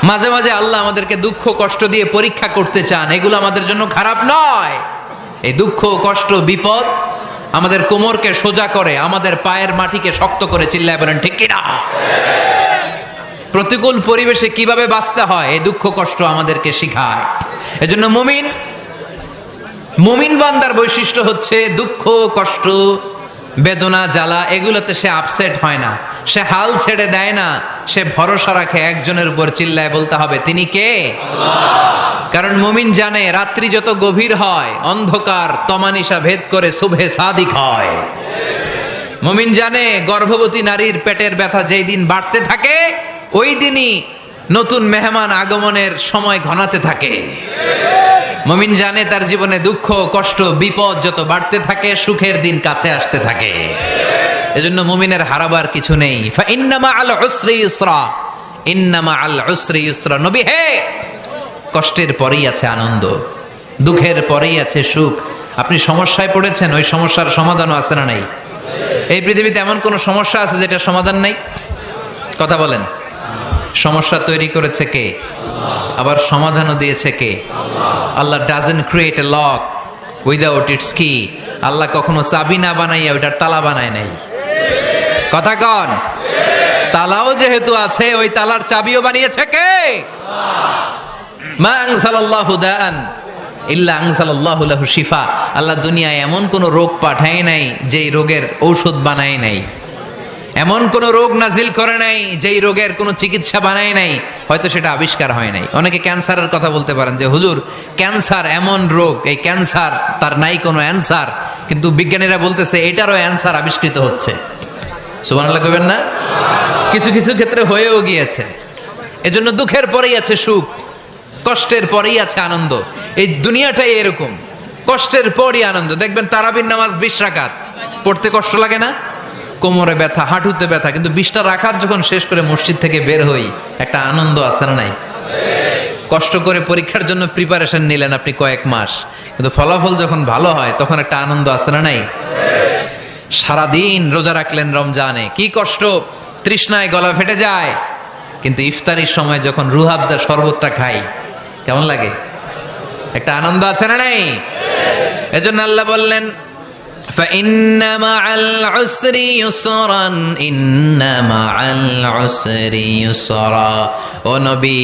মাঝে মাঝে আল্লাহ আমাদেরকে দুঃখ কষ্ট দিয়ে পরীক্ষা করতে চান, এগুলো আমাদের জন্য খারাপ নয়। এই দুঃখ কষ্ট বিপদ আমাদের কোমরকে সোজা করে, আমাদের পায়ের মাটিকে শক্ত করে। চিল্লায় বলেন ঠিক কিনা? প্রতিকূল পরিবেশে কিভাবে বাঁচতে হয় এই দুঃখ কষ্ট আমাদেরকে শিখায়। এজন্য মুমিন বান্দার বৈশিষ্ট্য হচ্ছে দুঃখ কষ্ট বেদনা জ্বালা এগুলোতে সে আপসেট হয় না, সে হাল ছেড়ে দেয় না, সে ভরসা রাখে একজনের উপর। চিল্লায় বলতে হবে তিনি কে? কারণ মুমিন জানে রাত্রি যত গভীর হয় অন্ধকার তমানিসা ভেদ করে সুবহে সাদিক হয়। মুমিন জানে গর্ভবতী নারীর পেটের ব্যথা যেই দিন বাড়তে থাকে ওই দিনই নতুন মেহমান আগমনের সময় ঘনাতে থাকে। মুমিন জানে তার জীবনে দুঃখ কষ্ট বিপদ যত বাড়তে থাকে সুখের দিন কাছে আসতে থাকে। এজন্য মুমিনের হারাবার কিছু নেই। ইন্না মাআল উসরি ইউসরা, ইন্না মাআল উসরি ইউসরা। নবী হে, কষ্টের পরেই আছে আনন্দ, দুঃখের পরেই আছে সুখ। আপনি সমস্যায় পড়েছেন, ওই সমস্যার সমাধানও আছে না নাই? এই পৃথিবীতে এমন কোন সমস্যা আছে যেটা সমাধান নাই? কথা বলেন। সমস্যা তৈরি করেছে কে? আবার সমাধানও দিয়েছে কে? Allah doesn't create a lock without its key. Allah কখনো চাবি না বানাইয়া ওইটার তালা বানায় নাই। কথা কন। তালাও যেহেতু আছে ওই তালার চাবিও বানিয়েছে কে? মা আনজালাল্লাহু দাআন ইল্লা আনজালাল্লাহু লাহু শিফা। আল্লাহ দুনিয়ায় এমন কোন রোগ পাঠায় নাই যেই রোগের ঔষধ বানায় নাই, এমন কোন রোগ নাজিল করে নাই যেই রোগের কোন চিকিৎসা বানায় নাই, হয়তো সেটা আবিষ্কার হয় নাই। অনেকে ক্যান্সারের কথা বলতে পারেন যে হুজুর ক্যান্সার এমন রোগ, এই ক্যান্সার তার নাই কোনো অ্যান্সার, কিন্তু বিজ্ঞানীরা বলতেছে এটারও অ্যান্সার আবিষ্কৃত হচ্ছে। সুবহানাল্লাহ কইবেন না? কিছু কিছু ক্ষেত্রে হয়েও গিয়েছে। এজন্য দুঃখের পরেই আছে সুখ, কষ্টের পরেই আছে আনন্দ। এই দুনিয়াটাই এরকম, কষ্টের পরই আনন্দ। দেখবেন তারাবির নামাজ 20 রাকাত পড়তে কষ্ট লাগে না? কোমরে ব্যথা, হাঁটুতে ব্যথা, কিন্তু 20টা রাকাত যখন শেষ করে মসজিদ থেকে বের হই একটা আনন্দ আছে না নাই? কষ্ট করে পরীক্ষার জন্য প্রিপারেশন নিলেন আপনি কয়েক মাস, কিন্তু ফলাফল যখন ভালো হয় তখন একটা আনন্দ আছে না নাই? সারাদিন রোজা রাখলেন রমজানে, কি কষ্ট, তৃষ্ণায় গলা ফেটে যায়, কিন্তু ইফতারির সময় যখন রুহাবজা শরবতটা খাই কেমন লাগে? একটা আনন্দ আছে না নাই? এজন্য আল্লাহ বললেন فإن مع العسر يسرا إن مع العسر يسرا। ও নবী,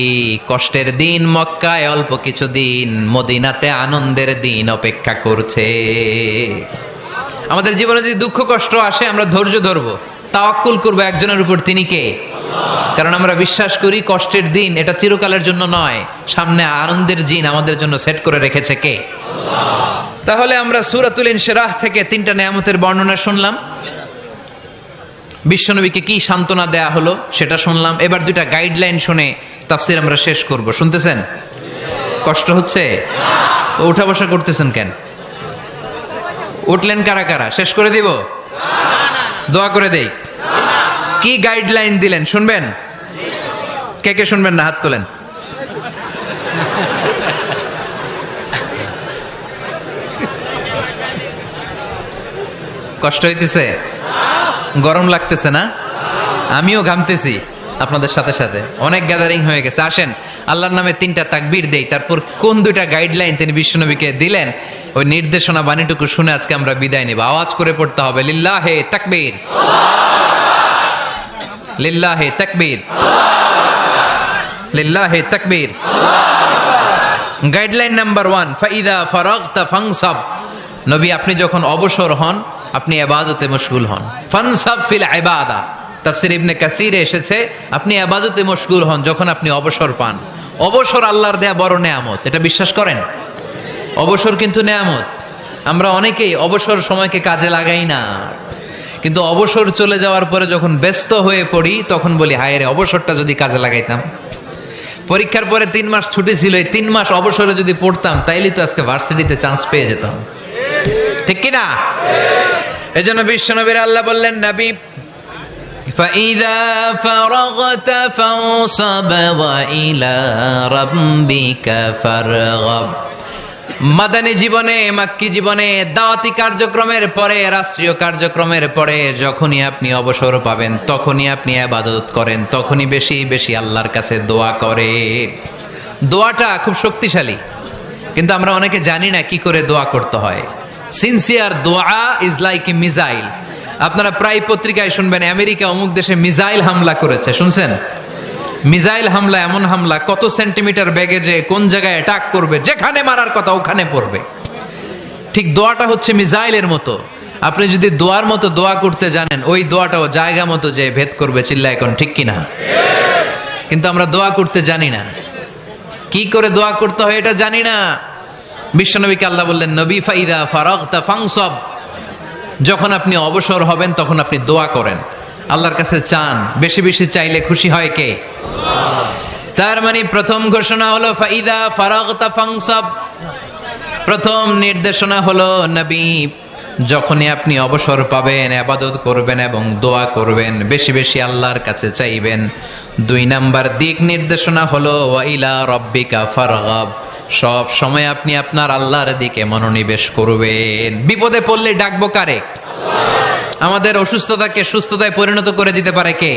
কষ্টের দিন মক্কায় অল্প কিছু দিন, মদিনাতে আনন্দের দিন অপেক্ষা করছে। আমাদের জীবনে যদি দুঃখ কষ্ট আসে আমরা ধৈর্য ধরবো, তাওয়াক্কুল করবো একজনের উপর, তিনি কে? কারণ আমরা বিশ্বাস করি কষ্টের দিন এটা চিরকালের জন্য নয়, সামনে আনন্দের দিন আমাদের জন্য সেট করে রেখেছে কে? তাহলে আমরা সূরাতুল ইনশিরাহ থেকে 3টা নিয়ামতের বর্ণনা শুনলাম, বিশ্বনবীকে কি সান্ত্বনা দেয়া হলো সেটা শুনলাম। এবার 2টা গাইডলাইন শুনে তাফসীর আমরা শেষ করব। শুনতেছেন? কষ্ট হচ্ছে? উঠা বসা করতেছেন কেন? উঠলেন কারা কারা? শেষ করে দিব? দোয়া করে দেই। কি গাইডলাইন দিলেন শুনবেন? কে কে শুনবেন না হাত তোলেন। কষ্ট হইতেছে? গরম লাগতেছে না? আমিও ঘামতেছি আপনাদের সাথে সাথে। অনেক গ্যাদারিং হয়ে গেছে। আসেন আল্লাহর নামে 3টা তাকবীর দেই, তারপর কোন 2টা গাইডলাইন তিনি বিশ্বনবীকে দিলেন ওই নির্দেশনা বাণীটুকু শুনে আজকে আমরা বিদায় নেব। আওয়াজ করে পড়তে হবে লিল্লাহে তাকবীর, লিল্লাহে তাকবীর, লিল্লাহে তাকবীর। গাইডলাইন নাম্বার 1, ফাইদা ফারাগতা ফানসাব। নবী আপনি যখন অবসর হন আপনি ইবাদতে মশগুল হন। ফানসাব ফিল ইবাদা, তাফসীর ইবনে কাসিরে এসেছে আপনি ইবাদতে মশগুল হন যখন আপনি অবসর পান। অবসর আল্লাহর দেয়া বড় নেয়ামত, এটা বিশ্বাস করেন? অবসর কিন্তু নেয়ামত। আমরা অনেকেই অবসর সময়কে কাজে লাগাই না, কিন্তু অবসর চলে যাওয়ার পরে যখন ব্যস্ত হয়ে পড়ি তখন বলি হায় রে অবসরটা যদি কাজে লাগাইতাম। পরীক্ষার পরে 3 মাস ছুটি ছিল, এই 3 মাস অবসরে যদি পড়তাম তাইলে তো আজকে ভার্সিটিতে চান্স পেয়ে যেতাম, ঠিক কি না? এজন্য বিশ্বনবীর আল্লাহ বললেন নবী ফাইদা ফারাগতা ফানসাব ওয়া ইলা রাব্বিকা ফারগাব। মাদানী জীবনে, মাক্কি জীবনে, দাওয়াতি কার্যক্রমের পরে, রাষ্ট্রীয় কার্যক্রমের পরে যখনই আপনি অবসর পাবেন তখনই আপনি ইবাদত করেন, তখনই বেশি বেশি আল্লাহর কাছে দোয়া করে। দোয়াটা খুব শক্তিশালী, কিন্তু আমরা অনেকে জানি না কি করে দোয়া করতে হয়। সিনসিয়ার দোয়া ইজ লাইক এ মিসাইল। আপনারা প্রায় পত্রিকায় শুনবেন আমেরিকা অমুক দেশে মিসাইল হামলা করেছে, শুনছেন? মিসাইল হামলা এমন হামলা, কত সেন্টিমিটার বেগে যে কোন জায়গায় অ্যাটাক করবে, যেখানে মারার কথা ওখানে পড়বে। ঠিক দোয়াটা হচ্ছে মিসাইলের মতো। আপনি যদি দোয়ার মতো দোয়া করতে জানেন, ওই দোয়াটাও জায়গা মতো যে ভেদ করবে। চিল্লা এখন ঠিক কিনা? কিন্তু আমরা দোয়া করতে জানি না, কি করে দোয়া করতে হয় এটা জানি না। বিশ্বনবীকে আল্লাহ বললেন, নবী ফাইদা ফারাগতা ফানসাব, যখন আপনি অবসর হবেন তখন আপনি দোয়া করেন, আল্লাহর কাছে চান। বেশি বেশি চাইলে খুশি হয় কে? তার মানে প্রথম ঘোষণা হলো ফাইদা ফারাগতা ফানসাব। প্রথম নির্দেশনা হলো নবী, যখনই আপনি অবসর পাবেন ইবাদত করবেন এবং দোয়া করবেন, বেশি বেশি আল্লাহর কাছে চাইবেন। 2 নাম্বার দিক নির্দেশনা হলো ওয়া ইলা রাব্বিকা ফারগাব, সব সময় আপনি আপনার আল্লাহর দিকে মনোনিবেশ করবেন। বিপদে পড়লে ডাকবো কারে? আমাদের অসুস্থতাকে সুস্থতায় পরিণত করে দিতে পারে কে?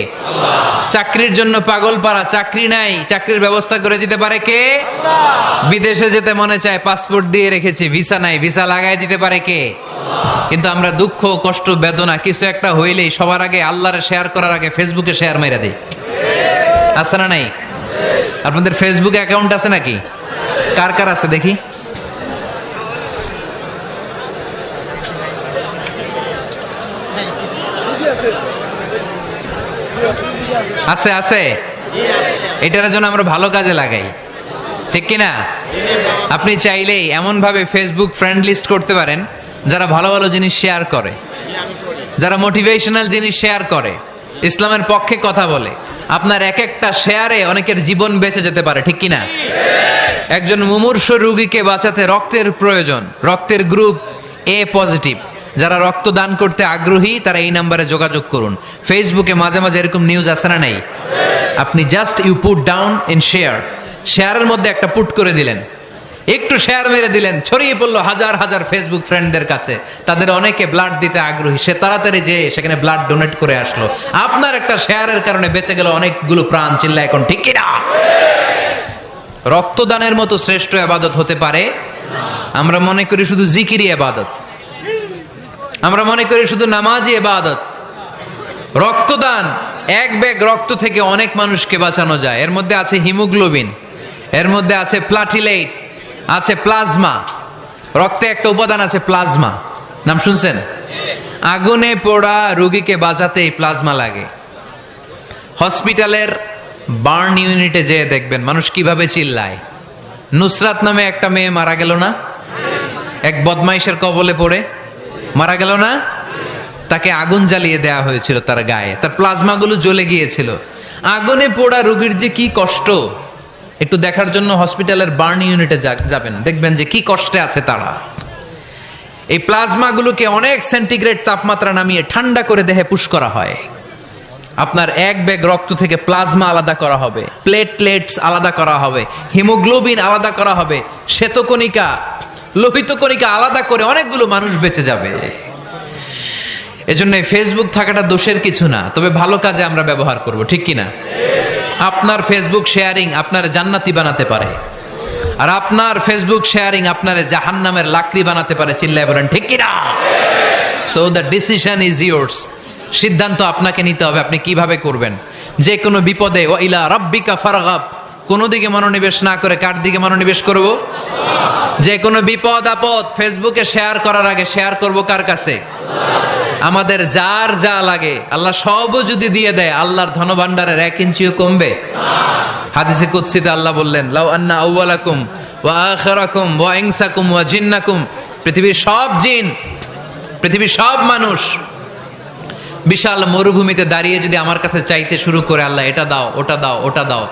চাকরির জন্য পাগল পারা, চাকরি নাই, চাকরির ব্যবস্থা করে দিতে পারে কে? বিদেশে যেতে মনে চায়, পাসপোর্ট দিয়ে রেখেছি, ভিসা নাই, ভিসা লাগাই দিতে পারে কে? কিন্তু আমরা দুঃখ, কষ্ট, বেদনা কিছু একটা হইলেই সবার আগে আল্লাহরে শেয়ার করার আগে ফেসবুকে শেয়ার মেরে দেই। আছে না নাই? আপনাদের ফেসবুক অ্যাকাউন্ট আছে নাকি? কার কার আছে দেখি? আছে আছে। এটার জন্য আমরা ভালো কাজে লাগাই, ঠিক কিনা? আপনি চাইলেই এমন ভাবে ফেসবুক ফ্রেন্ড লিস্ট করতে পারেন যারা ভালো ভালো জিনিস শেয়ার করে, যারা মোটিভেশনাল জিনিস শেয়ার করে, ইসলামের পক্ষে কথা বলে। আপনার এক একটা শেয়ারে অনেকের জীবন বেঁচে যেতে পারে, ঠিক কিনা? একজন মুমূর্ষ রোগীকে বাঁচাতে রক্তের প্রয়োজন, রক্তের গ্রুপ এ পজিটিভ। যারা রক্ত দান করতে আগ্রহী তারা এই নাম্বারে যোগাযোগ করুন। ফেসবুকে মাঝে মাঝে এরকম নিউজ আসে না নাই? আপনি just you put down in share, শেয়ারের মধ্যে একটা পুট করে দিলেন, একটু শেয়ার মেরে দিলেন, ছড়িয়ে পড়লো হাজার হাজার ফেসবুক ফ্রেন্ডদের কাছে। তাদের অনেকে ব্লাড দিতে আগ্রহী, সে তাড়াতাড়ি যে সেখানে ব্লাড ডোনেট করে আসলো। আপনার একটা শেয়ারের কারণে বেঁচে গেল অনেকগুলো প্রাণ। চিল্লা এখন ঠিক কিনা? রক্তদানের মতো শ্রেষ্ঠ ইবাদত হতে পারে? আমরা মনে করি শুধু জিকিরি ইবাদত, আমরা মনে করি শুধু নামাজি ইবাদত। রক্তদান, এক ব্যাগ রক্ত থেকে অনেক মানুষকে বাঁচানো যায়। এর মধ্যে আছে হিমোগ্লোবিন, এর মধ্যে আছে প্লাটিলেট, আছে প্লাজমা। রক্তে একটা উপাদান আছে প্লাজমা, নাম শুনছেন? আগুনে পোড়া রোগীকে বাঁচাতে এই প্লাজমা লাগে। হসপিটালের বার্ন ইউনিটে যেয়ে দেখবেন মানুষ কিভাবে চিল্লায়। নুসরাত নামে একটা মেয়ে মারা গেল না? এক বদমাইশের কবলে পড়ে মারা গেল না? তাকে আগুন জ্বালিয়ে দেয়া হয়েছিল তার গায়ে, তার প্লাজমা গুলো জ্বলে গিয়েছিল। আগুনে পোড়া রোগীর যে কি কষ্ট, একটু দেখার জন্য হসপিটালের বার্ন ইউনিটে যাবেন, দেখবেন যে কি কষ্টে আছে তারা। এই প্লাজমা গুলোকে অনেক সেন্টিগ্রেড তাপমাত্রা নামিয়ে ঠান্ডা করে দেহে পুশ করা হয়। আপনার এক ব্যাগ রক্ত থেকে প্লাজমা আলাদা করা হবে, প্লেটলেটস আলাদা করা হবে, হিমোগ্লোবিন আলাদা করা হবে, শ্বেতকণিকা, লোহিত কণিকা আলাদা করে অনেকগুলো মানুষ বেঁচে যাবে। এজন্য ফেসবুক থাকাটা দোষের কিছু না, তবে ভালো কাজে আমরা ব্যবহার করব, ঠিক কিনা? আপনার ফেসবুক শেয়ারিং আপনার জান্নাতি বানাতে পারে, আর আপনার ফেসবুক শেয়ারিং আপনার জাহান্নামের লাকড়ি বানাতে পারে। চিল্লায় বলেন ঠিক কিনা? So the decision is yours. সিদ্ধান্ত আপনাকে নিতে হবে, আপনি কিভাবে করবেন। যে কোনো বিপদে ওয়া ইলা রাব্বিকা ফারগাব, কোনো দিকে মনোনিবেশ না করে কার দিকে মনোনিবেশ করব? যে কোনো বিপদ আপদ ফেসবুকে শেয়ার করার আগে শেয়ার করব কার কাছে? আমাদের যার যা লাগে আল্লাহ সবও যদি দিয়ে দেয়, আল্লাহর ধনভাণ্ডারের 1 ইঞ্চিও কমবে? হাদিসে কুদসিতে আল্লাহ বললেন, লাউ আন্না আউওয়ালাকুম ওয়া আখিরাকুম ওয়া ইনসাকুম ওয়া জিন্নাকুম, পৃথিবীর সব জিন, পৃথিবীর সব মানুষ বিশাল মরুভূমিতে দাঁড়িয়ে যদি আমার কাছে চাইতে শুরু করে, আল্লাহ এটা দাও, ওটা দাও, ওটা দাও,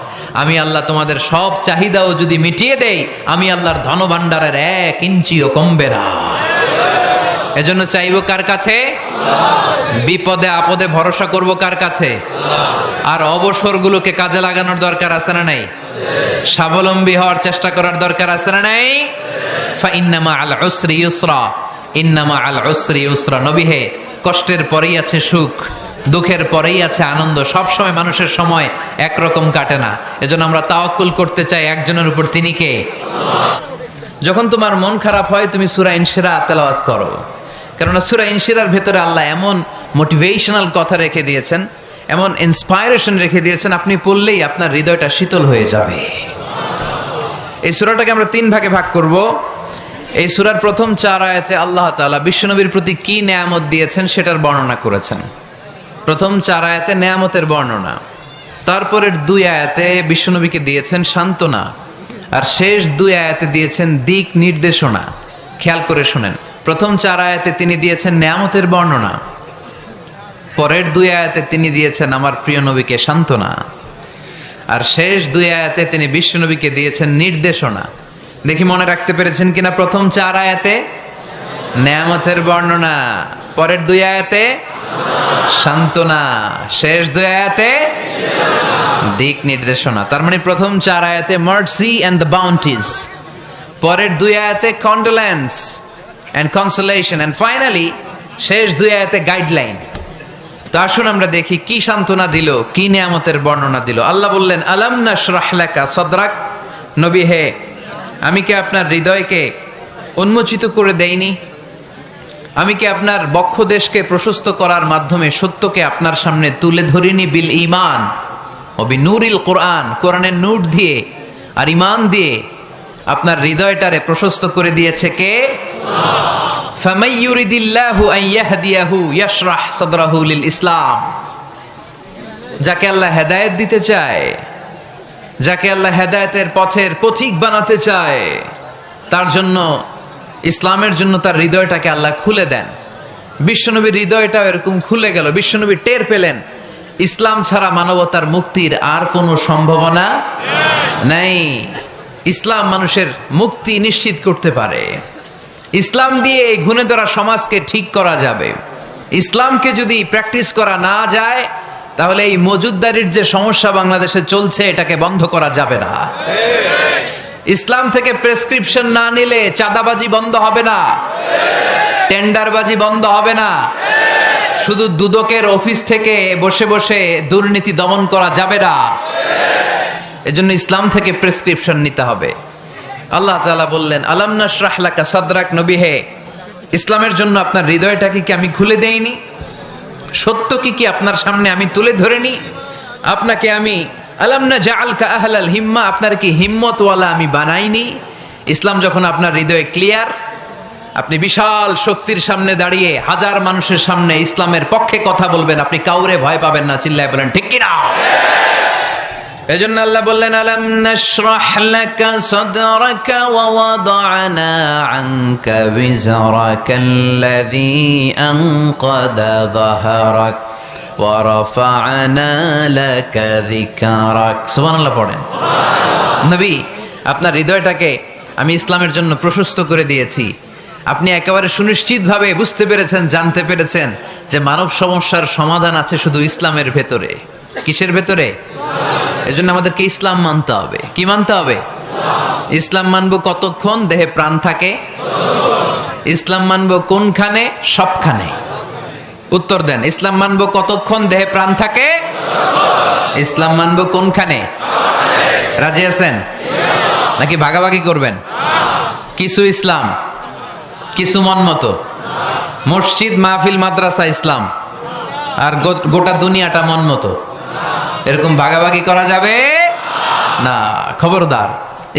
আমি আল্লাহ তোমাদের সব চাহিদাও যদি মিটিয়ে দেই, আমি আল্লাহর ধনভাণ্ডারের 1 ইঞ্চিও কমবে না। এজন্য চাইবো কার কাছে? বিপদে আপদে ভরসা করব কার কাছে? আর অবসরগুলোকে কাজে লাগানোর দরকার আছে না নাই? স্বাবলম্বী হওয়ার চেষ্টা করার দরকার আছে না নাই? ফাইন্নামা আল উসরি ইউসরা, ইন্নামা আল উসরি ইউসরা। নবী হে, কষ্টের পরেই আছে সুখ, দুঃখের পরেই আছে আনন্দ। সব সময় মানুষের সময় একরকম কাটে না। এজন্য আমরা তাওয়াক্কুল করতে চাই একজনের উপর, তিনি কে? যখন তোমার মন খারাপ হয় তুমি সূরা ইনশিরাহ তেলাওয়াত করো, কেননা সূরা ইনশিরাহর ভেতরে আল্লাহ এমন মোটিভেশনাল কথা রেখে দিয়েছেন, এমন ইন্সপায়ারেশন রেখে দিয়েছেন, আপনি পড়লেই আপনার হৃদয়টা শীতল হয়ে যাবে। এই সূরাটাকে আমরা 3 ভাগে ভাগ করব। এই সূরার প্রথম 4 আয়াতে আল্লাহ তাআলা বিশ্বনবীর প্রতি কি নেয়ামত দিয়েছেন সেটার বর্ণনা করেছেন। প্রথম 4 আয়াতে নেয়ামতের বর্ণনা, তারপরের 2 আয়াতে বিশ্বনবীকে দিয়েছেন সান্ত্বনা, আর শেষ 2 আয়াতে দিয়েছেন দিক নির্দেশনা। খেয়াল করে শুনেন, প্রথম 4 আয়াতে তিনি দিয়েছেন নেয়ামতের বর্ণনা, পরের 2 আয়াতে তিনি দিয়েছেন আমার প্রিয় নবীকে সান্ত্বনা, আর শেষ 2 আয়াতে তিনি বিশ্বনবীকে দিয়েছেন নির্দেশনা। দেখি মনে রাখতে পেরেছেন কিনা? প্রথম 4 আয়াতে নেয়ামতের বর্ণনা, পরের 2 আয়াতে সান্ত্বনা, শেষ 2 আয়াতে দিক নির্দেশনা। তার মানে প্রথম 4 আয়াতে মার্সি এন্ড দ্য বাউন্টিজ, পরের 2 আয়াতে condolence and consolation, and finally শেষ 2 আয়াতে গাইডলাইন। তো আসুন আমরা দেখি কি সান্ত্বনা দিল, কি নিয়ামতের বর্ণনা দিল। আল্লাহ বললেন, আলাম নাশরাহ লাকা সাদরাক, নবী হে, আমি কি আপনার হৃদয়কে উন্মোচিত করে দেইনি? আমি কি আপনার বক্ষদেশকে প্রশস্ত করার মাধ্যমে সত্যকে আপনার সামনে তুলে ধরিনি? বিল ঈমান ও বিনূরিল কোরআন, কোরআনের নূর দিয়ে আর ঈমান দিয়ে আপনার হৃদয়টারে প্রশস্ত করে দিয়েছে কে? ফামাই ইউরিদিল্লাহু আন ইয়াহদিয়াহু ইয়াশরাহ সাদরাহু লিল ইসলাম। যাকে আল্লাহ হেদায়েত দিতে চায়, যাকে আল্লাহ হেদায়েতের পথের পথিক বানাতে চায়, তার জন্য, ইসলামের জন্য তার হৃদয়টাকে আল্লাহ খুলে দেন। বিশ্বনবীর হৃদয়টা এরকম খুলে গেল। বিশ্বনবী টের পেলেন ইসলাম ছাড়া মানবতার মুক্তির আর কোনো সম্ভাবনা নাই। ইসলাম মানুষের মুক্তি নিশ্চিত করতে পারে। ইসলাম দিয়ে এই ঘুণে ধরা সমাজকে ঠিক করা যাবে। ইসলামকে যদি প্র্যাকটিস করা না যায়, তাহলে এই মজুদদারির যে সমস্যা বাংলাদেশে চলছে, এটাকে বন্ধ করা যাবে না। ইসলাম থেকে প্রেসক্রিপশন না নিলে চাঁদাবাজি বন্ধ হবে না, টেন্ডারবাজি বন্ধ হবে না, শুধু দুদকের অফিস থেকে বসে বসে দুর্নীতি দমন করা যাবে না। এজন্য ইসলাম থেকে প্রেসক্রিপশন নিতে হবে। আল্লাহ তাআলা বললেন, আলাম নাশরাহ লাকা সাদরাক, নবী হে, ইসলামের জন্য আপনার হৃদয়টাকে কি আমি খুলে দেইনি? সত্য কি আপনার সামনে আমি তুলে ধরিনি? আপনাকে আমি আলাম নাজআলকা আহলাল হিম্মা, আপনার কি হিম্মতওয়ালা আমি বানাইনি? ইসলাম যখন আপনার হৃদয়ে ক্লিয়ার, আপনি বিশাল শক্তির সামনে দাঁড়িয়ে হাজার মানুষের সামনে ইসলামের পক্ষে কথা বলবেন, আপনি কাউরে ভয় পাবেন না। চিল্লায় বলেন ঠিক কি না? এজন্য আল্লাহ বললেন, আলাম নাশরাহ লাকা সাদরাকা ওয়া ওয়াদা'না আনকা বিজরাকাল্লাযী আনকাদা যাহরাক ওয়া রাফা'না লাকা যিকরাক। সুবহানাল্লাহ পড়েন। নবী, আপনার হৃদয়টাকে আমি ইসলামের জন্য প্রশস্ত করে দিয়েছি। আপনি একেবারে সুনিশ্চিতভাবে বুঝতে পেরেছেন, জানতে পেরেছেন যে মানব সমস্যার সমাধান আছে শুধু ইসলামের ভেতরে। কিসের ভেতরে? এজন্য আমাদেরকে ইসলাম মানতে হবে। কি মানতে হবে? ইসলাম মানবো কতক্ষণ দেহে প্রাণ থাকে? ইসলাম মানবো কোনখানে? সবখানে। উত্তর দেন, ইসলাম মানবো কতক্ষণ দেহে প্রাণ থাকে? ইসলাম মানবো কোনখানে? রাজি আছেন নাকি ভাগাভাগি করবেন? কিছু ইসলাম, কিছু মন মতো। মসজিদ, মাহফিল, মাদ্রাসা ইসলাম, আর গোটা দুনিয়াটা মন মতো। এরকম ভাগাভাগি করা যাবে না, খবরদার।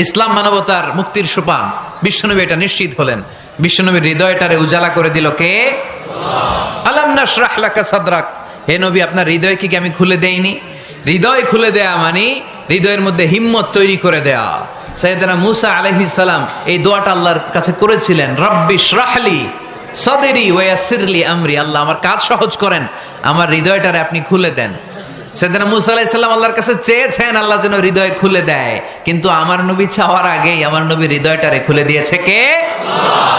ইসলাম মানবতার মুক্তির সোপান। বিশ্বনবী এটা নিশ্চিত হলেন। বিশ্বনবীর হৃদয়টারে উজালা করে দিল কে? আলাম নাশরাহ লাকা সাদরাক, হে নবী, আপনার হৃদয় কি আমি খুলে দেইনি? হৃদয় খুলে দেয়া মানে হৃদয়ের মধ্যে হিম্মত তৈরি করে দেয়া। সাইয়েদনা মূসা আলাইহিস সালাম এই দোয়াটা আল্লাহর কাছে করেছিলেন, রব্বি ইশরাহলি সাদরি ওয়া ইয়াসসিরলি আমরি, আল্লাহ আমার কাজ সহজ করেন, আমার হৃদয়টারে আপনি খুলে দেন। সাইয়েদনা মূসা আলাইহিস সালাম আল্লাহর কাছে চেয়েছেন আল্লাহ যেন হৃদয় খুলে দেয়, কিন্তু আমার নবী চাওয়ার আগেই আমার নবী হৃদয়টারে খুলে দিয়েছে কে? আল্লাহ।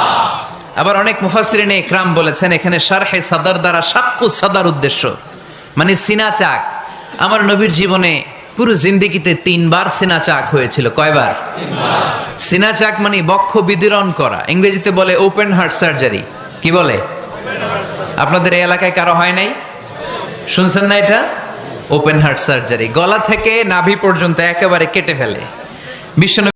আবার অনেক মুফাসসিরিনে ইকরাম বলেছেন এখানে শারহে সাদর দ্বারা শাক্কু সাদর উদ্দেশ্য, মানে সিনা চাক। আমার নবীর জীবনে পুরো জিন্দেগিতে 3 বার সিনা চাক হয়েছিল। কয়বার? সিনা চাক মানে বক্ষ বিদীর্ণ করা, ইংরেজিতে বলে ওপেন হার্ট সার্জারি। কি বলে? আপনাদের এই এলাকায় কারো হয় নাই? শুনছেন না এটা? ওপেন হার্ট সার্জারি, গলা থেকে নাভি পর্যন্ত একেবারে কেটে ফেলে। বিশ্বনবী